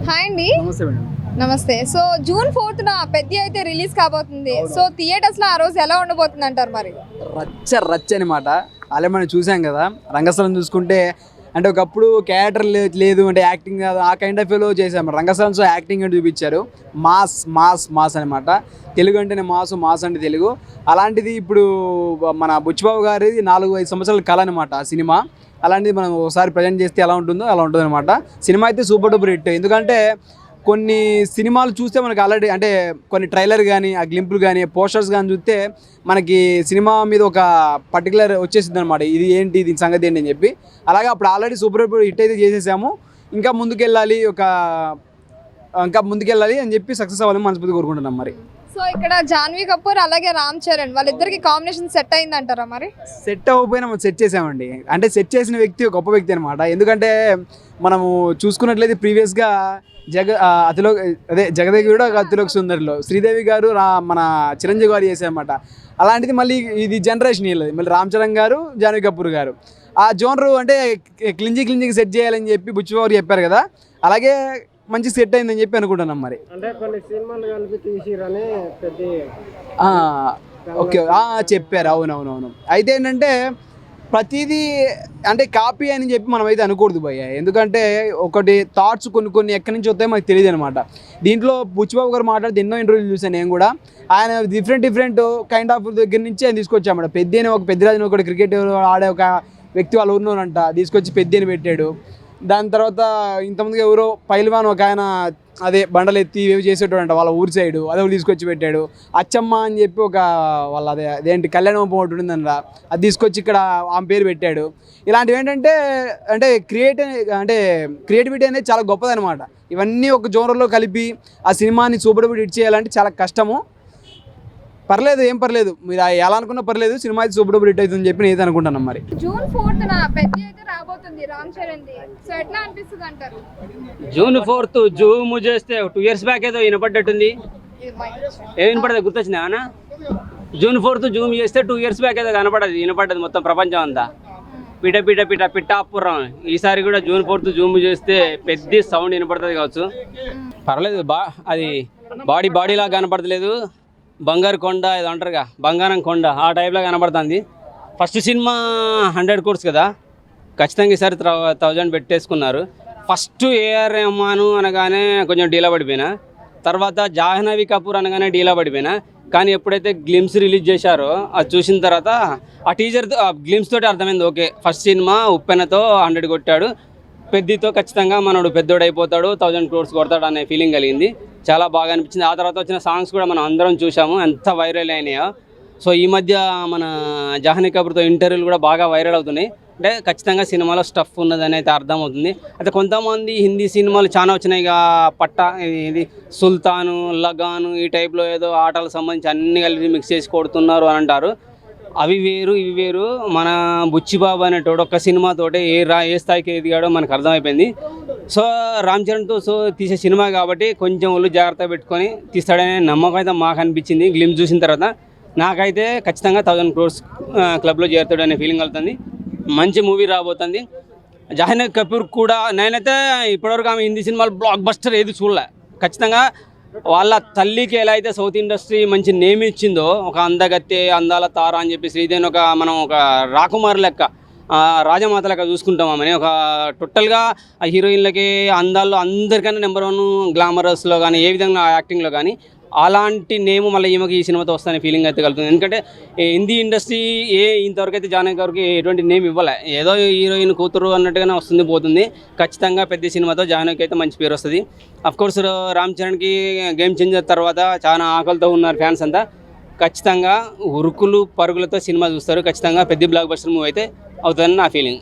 Hi అండి. నమస్తే madam. నమస్తే. సో జూన్ 4న పెద్ది అయితే రిలీజ్ కాబోతుంది. సో థియేటర్స్ లో ఆ రోజు ఎలా ఉండబోతుంది అంటారు మరి? రచ్చ అనమాట. అలా మనం చూసాం కదా, రంగస్థలం చూసుకుంటే అంటే ఒకప్పుడు క్యారెక్టర్ లేదు అంటే యాక్టింగ్ కాదు, ఆ కైండ్ ఆఫ్ లో చేసాం. రంగస్థలం సో యాక్టింగ్ అంటే చూపించారు. మాస్ మాస్ మాస్ అనమాట. తెలుగు అంటేనే మాస్ అంటే తెలుగు. అలాంటిది ఇప్పుడు మన బుచ్చిబాబు గారిది 4-5 సంవత్సరాల కళ అనమాట ఆ సినిమా. అలాంటిది మనం ఒకసారి ప్రజెంట్ చేస్తే ఎలా ఉంటుందో అలా ఉంటుంది అనమాట. సినిమా అయితే సూపర్ డూపర్ హిట్. ఎందుకంటే కొన్ని సినిమాలు చూస్తే మనకి ఆల్రెడీ అంటే కొన్ని ట్రైలర్ కానీ, ఆ గ్లింపులు కానీ, పోస్టర్స్ కానీ చూస్తే మనకి సినిమా మీద ఒక పర్టికులర్ వచ్చేసింది అనమాట. ఇది ఏంటి, దీని సంగతి ఏంటి అని చెప్పి. అలాగే అప్పుడు ఆల్రెడీ సూపర్ డూపర్ హిట్ అయితే చేసేసాము. ఇంకా ముందుకెళ్ళాలి అని చెప్పి సక్సెస్ అవ్వాలని మనస్ఫూర్తి కోరుకుంటున్నాం. మరి సో ఇక్కడ జాన్వీ కపూర్ అలాగే రామ్ చరణ్ వాళ్ళిద్దరికి కాంబినేషన్ సెట్ అయింది అంటారా? మరి సెట్ అవ్వకపోయినా మనం సెట్ చేసామండి. అంటే సెట్ చేసిన వ్యక్తి గొప్ప వ్యక్తి అనమాట. ఎందుకంటే మనము చూసుకున్నట్లయితే ప్రీవియస్గా జగదేగుడు అతిలోక సుందరిలో శ్రీదేవి గారు మన చిరంజీవి గారు చేశారన్నమాట. అలాంటిది మళ్ళీ ఇది జనరేషన్ వీళ్ళది. మళ్ళీ రామ్ చరణ్ గారు, జాన్వీ కపూర్ గారు ఆ జోనరు అంటే క్లింజీకి సెట్ చేయాలని చెప్పి బుచ్చిబాబు చెప్పారు కదా, అలాగే మంచి సెట్ అయిందని చెప్పి అనుకుంటున్నాం. మరి అంటే కొన్ని సినిమాలు కలిపి తీసిరని ఓకే చెప్పారు. అవునవునవును. అయితే ఏంటంటే ప్రతిదీ అంటే కాపీ అని చెప్పి మనం అయితే అనకూడదు భయ్య. ఎందుకంటే ఒకటి థాట్స్ కొన్ని ఎక్కడి నుంచి వస్తాయో మనకు తెలియదు అనమాట. దీంట్లో బుచ్చిబాబు గారు మాట్లాడితే ఎన్నో ఇంటర్వ్యూలు చూసాను నేను కూడా. ఆయన డిఫరెంట్ కైండ్ ఆఫ్ దగ్గర నుంచి ఆయన తీసుకొచ్చామట. పెద్దిరాజు ఒకటి క్రికెట్ ఆడే ఒక వ్యక్తి వాళ్ళు ఊరినోరంట, తీసుకొచ్చి పెద్దని పెట్టాడు. దాని తర్వాత ఇంతమందికి ఎవరో పైల్వాన్ ఒక ఆయన అదే బండలు ఎత్తి ఇవి చేసేటోడంట వాళ్ళ ఊరి సైడు, అదే తీసుకొచ్చి పెట్టాడు. అచ్చమ్మ అని చెప్పి ఒక వాళ్ళ అదేంటి కళ్యాణం ఒకటి ఉంటుందంట, అది తీసుకొచ్చి ఇక్కడ ఆమె పేరు పెట్టాడు. ఇలాంటివి ఏంటంటే అంటే క్రియేటివిటీ అనేది చాలా గొప్పదనమాట. ఇవన్నీ ఒక జోనర్లో కలిపి ఆ సినిమాని సూపర్ డూపర్ హిట్ చేయాలంటే చాలా కష్టము. ఏం పర్లేదు, మీరు ఎలా అనుకున్నా పర్లేదు, సినిమా అయితే సూపర్ డూపర్ హిట్ అవుతుందని చెప్పి నేను అనుకుంటున్నాను. మరి జూన్ 4న పెద్ది అయితే రాబోతుంది రామ్ చరణ్ ది. సో ఎట్లా అనిపిస్తుంది అంటారు? జూన్ 4th జూమ్ చేస్తే 2 years బ్యాక్ ఏదో వినపడ్డట్టుంది. ఏం వినపడదు, గుర్తొచ్చింది ఏమన్నా? జూన్ 4th జూమ్ చేస్తే 2 years బ్యాక్ ఏదో వినపడ్డది మొత్తం ప్రపంచం అంతా. పిఠాపురం. ఈసారి కూడా జూన్ 4th జూమ్ చేస్తే పెద్ద సౌండ్ వినపడుతుంది కావచ్చు. పర్లేదు, అది బాడీలా కనపడతలేదు. బంగారు కొండ ఏదో అంటారుగా, బంగారం కొండ ఆ టైప్లో కనబడుతుంది. ఫస్ట్ సినిమా 100 crores కదా, ఖచ్చితంగా ఈసారి 1000 పెట్టేసుకున్నారు. ఫస్ట్ ఏఆర్ రెహమాన్ అనగానే కొంచెం డీలా పడిపోయినా, తర్వాత జాహ్నవి కపూర్ అనగానే డీలా పడిపోయినా. కానీ ఎప్పుడైతే గ్లిమ్స్ రిలీజ్ చేశారో అది చూసిన తర్వాత ఆ టీజర్ గ్లిమ్స్ తోటి అర్థమైంది, ఓకే ఫస్ట్ సినిమా ఉప్పెనతో 100 కొట్టాడు, పెద్దితో ఖచ్చితంగా మనోడు పెద్దోడు అయిపోతాడు, 1000 crores కొడతాడు అనే ఫీలింగ్ కలిగింది. చాలా బాగా అనిపించింది. ఆ తర్వాత వచ్చిన సాంగ్స్ కూడా మనం అందరం చూసాము, ఎంత వైరల్ అయినాయో. సో ఈ మధ్య మన జాహ్నవి కపూర్తో ఇంటర్వ్యూలు కూడా బాగా వైరల్ అవుతున్నాయి. అంటే ఖచ్చితంగా సినిమాలో స్టఫ్ ఉన్నదని అయితే అర్థమవుతుంది. అయితే కొంతమంది హిందీ సినిమాలు చాలా వచ్చినాయి, ఇది సుల్తాను, లగాను ఈ టైప్లో ఏదో ఆటలకు సంబంధించి అన్ని కలిపి మిక్స్ చేసి కొడుతున్నారు అని అంటారు. అవి వేరు ఇవి వేరు. మన బుచ్చిబాబు అనేటోడు ఒక్క సినిమాతోటే ఏ స్థాయికి ఎదిగాడో మనకు అర్థమైపోయింది. సో రామ్ చరణ్తో తీసే సినిమా కాబట్టి కొంచెం ఒళ్ళు జాగ్రత్త పెట్టుకొని తీస్తాడనే నమ్మకం అయితే మాకు అనిపించింది. గ్లిమ్స్ చూసిన తర్వాత నాకైతే ఖచ్చితంగా 1000 crores క్లబ్లో చేరుతాడు అనే ఫీలింగ్ కలుగుతుంది. మంచి మూవీ రాబోతుంది. జాహ్నవి కపూర్ కూడా నేనైతే ఇప్పటివరకు ఆమె హిందీ సినిమాలు బ్లాక్ బస్టర్ ఏది చూడలే. ఖచ్చితంగా వాళ్ళ తల్లికి ఎలా అయితే సౌత్ ఇండస్ట్రీ మంచి నేమ్ ఇచ్చిందో, ఒక అందగత్తె అందాల తార అని చెప్పి శ్రీదేవిని మనం ఒక రాకుమార్ లెక్క, రాజమాత లెక్క చూసుకుంటాం. ఆమెని ఒక టోటల్గా ఆ హీరోయిన్లకి అందాల్లో అందరికన్నా నెంబర్ 1 గ్లామరస్లో కానీ ఏ విధంగా యాక్టింగ్లో కానీ అలాంటి నేమ్ మళ్ళీ ఈమెకి ఈ సినిమాతో వస్తానే ఫీలింగ్ అయితే కలుగుతుంది. ఎందుకంటే హిందీ ఇండస్ట్రీ ఇంతవరకు అయితే జాహ్నవి గారికి ఎటువంటి నేమ్ ఇవ్వలే, ఏదో హీరోయిన్ కూతురు అన్నట్టుగానే వస్తుంది పోతుంది. ఖచ్చితంగా పెద్ద సినిమాతో జాహ్నవికి అయితే మంచి పేరు వస్తుంది. అఫ్కోర్స్ రామ్ చరణ్కి గేమ్ చేంజర్ తర్వాత చాలా ఆకలితో ఉన్నారు ఫ్యాన్స్ అంతా. ఖచ్చితంగా ఉరుకులు పరుగులతో సినిమా చూస్తారు. ఖచ్చితంగా పెద్ద బ్లాక్ బస్టర్ మూవీ అయితే అవుతుందని నా ఫీలింగ్.